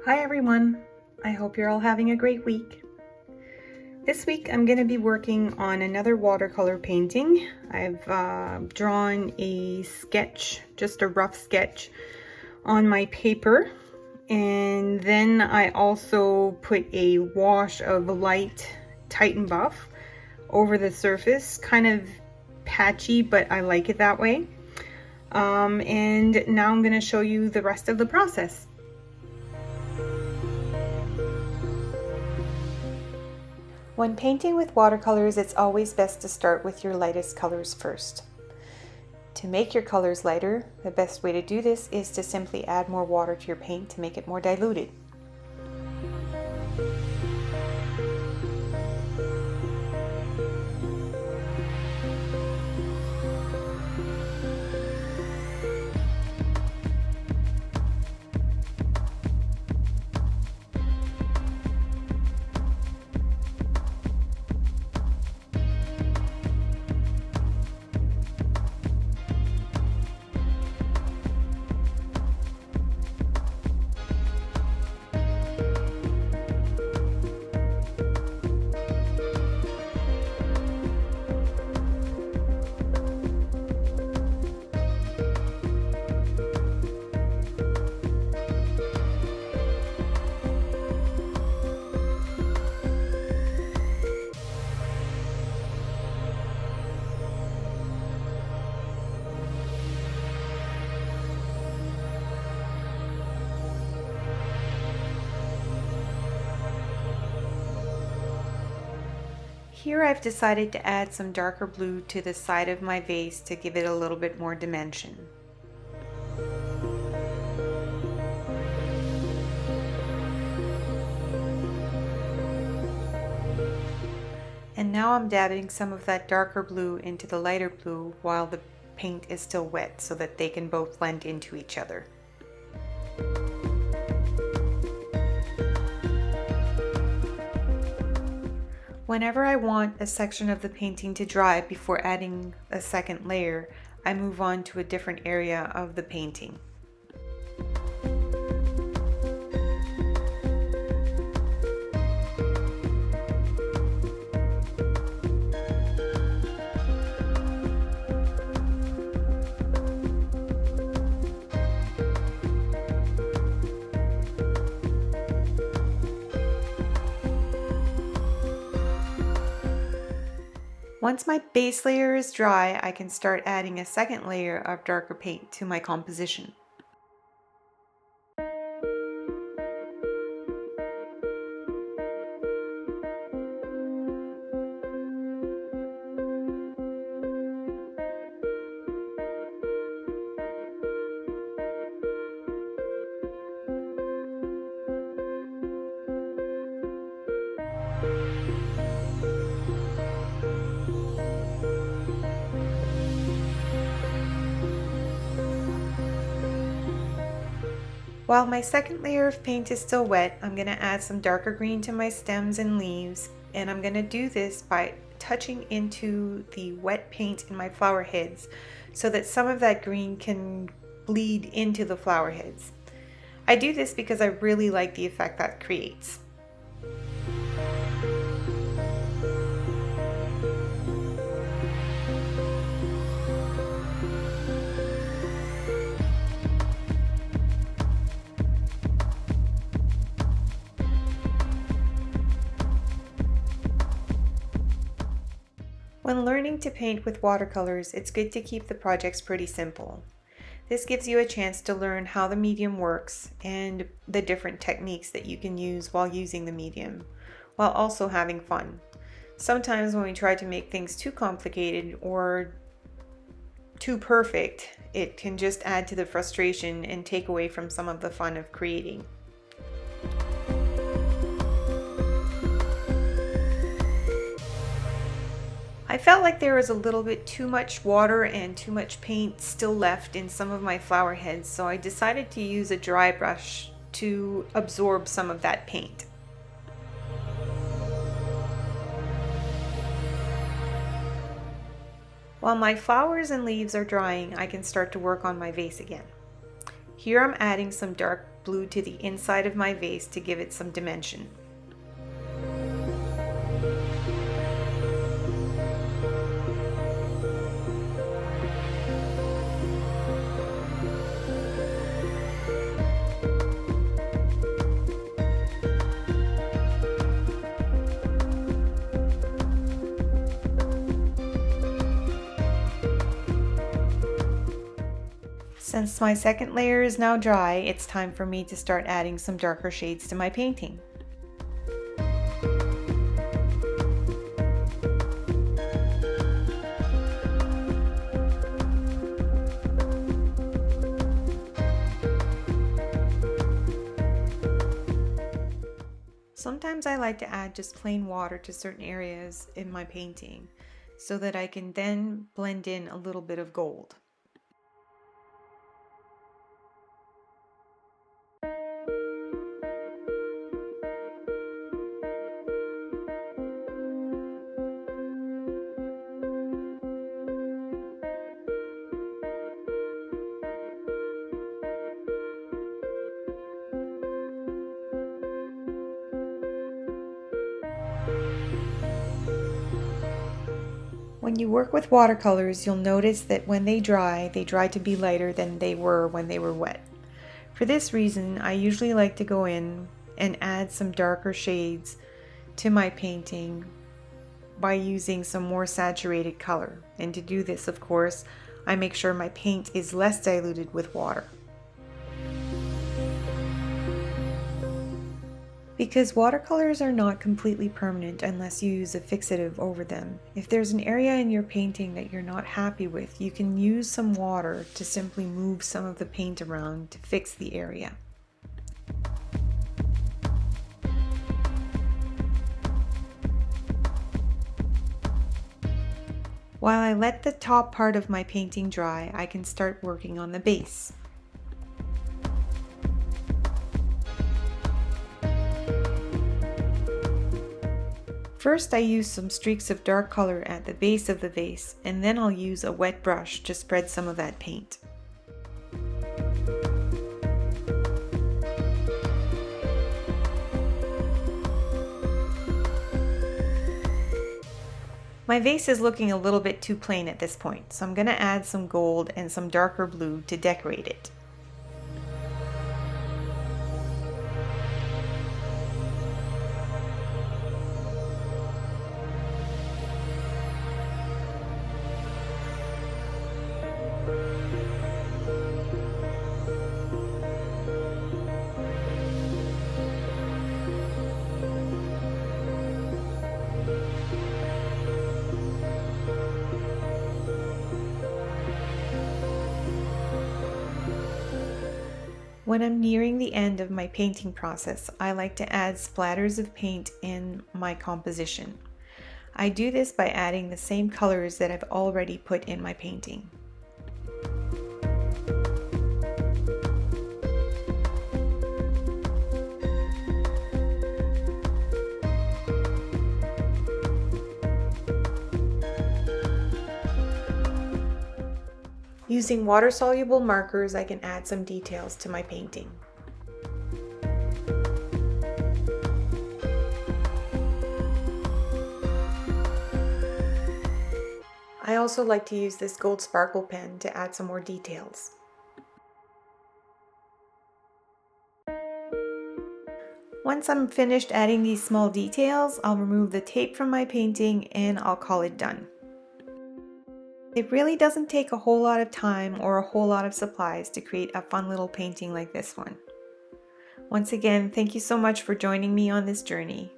Hi everyone, I hope you're all having a great week. This week I'm going to be working on another watercolor painting. I've drawn a sketch, just a rough sketch on my paper, and then I also put a wash of light Titan Buff over the surface, kind of patchy, but I like it that way. And now I'm going to show you the rest of the process. When painting with watercolors, it's always best to start with your lightest colors first. To make your colors lighter, the best way to do this is to simply add more water to your paint to make it more diluted. Here I've decided to add some darker blue to the side of my vase to give it a little bit more dimension. And now I'm dabbing some of that darker blue into the lighter blue while the paint is still wet so that they can both blend into each other. Whenever I want a section of the painting to dry before adding a second layer, I move on to a different area of the painting. Once my base layer is dry, I can start adding a second layer of darker paint to my composition. While my second layer of paint is still wet, I'm going to add some darker green to my stems and leaves, and I'm going to do this by touching into the wet paint in my flower heads so that some of that green can bleed into the flower heads. I do this because I really like the effect that creates. When learning to paint with watercolors, it's good to keep the projects pretty simple. This gives you a chance to learn how the medium works and the different techniques that you can use while using the medium, while also having fun. Sometimes when we try to make things too complicated or too perfect, it can just add to the frustration and take away from some of the fun of creating. I felt like there was a little bit too much water and too much paint still left in some of my flower heads, so I decided to use a dry brush to absorb some of that paint. While my flowers and leaves are drying, I can start to work on my vase again. Here I'm adding some dark blue to the inside of my vase to give it some dimension. Since my second layer is now dry, it's time for me to start adding some darker shades to my painting. Sometimes I like to add just plain water to certain areas in my painting so that I can then blend in a little bit of gold. When you work with watercolors, you'll notice that when they dry to be lighter than they were when they were wet. For this reason, I usually like to go in and add some darker shades to my painting by using some more saturated color. And to do this, of course, I make sure my paint is less diluted with water. Because watercolors are not completely permanent unless you use a fixative over them. If there's an area in your painting that you're not happy with, you can use some water to simply move some of the paint around to fix the area. While I let the top part of my painting dry, I can start working on the base. First, I use some streaks of dark color at the base of the vase, and then I'll use a wet brush to spread some of that paint. My vase is looking a little bit too plain at this point, so I'm going to add some gold and some darker blue to decorate it. When I'm nearing the end of my painting process, I like to add splatters of paint in my composition. I do this by adding the same colors that I've already put in my painting. Using water-soluble markers, I can add some details to my painting. I also like to use this gold sparkle pen to add some more details. Once I'm finished adding these small details, I'll remove the tape from my painting and I'll call it done. It really doesn't take a whole lot of time or a whole lot of supplies to create a fun little painting like this one. Once again, thank you so much for joining me on this journey.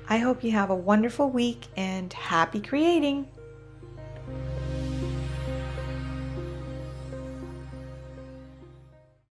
I hope you have a wonderful week and happy creating!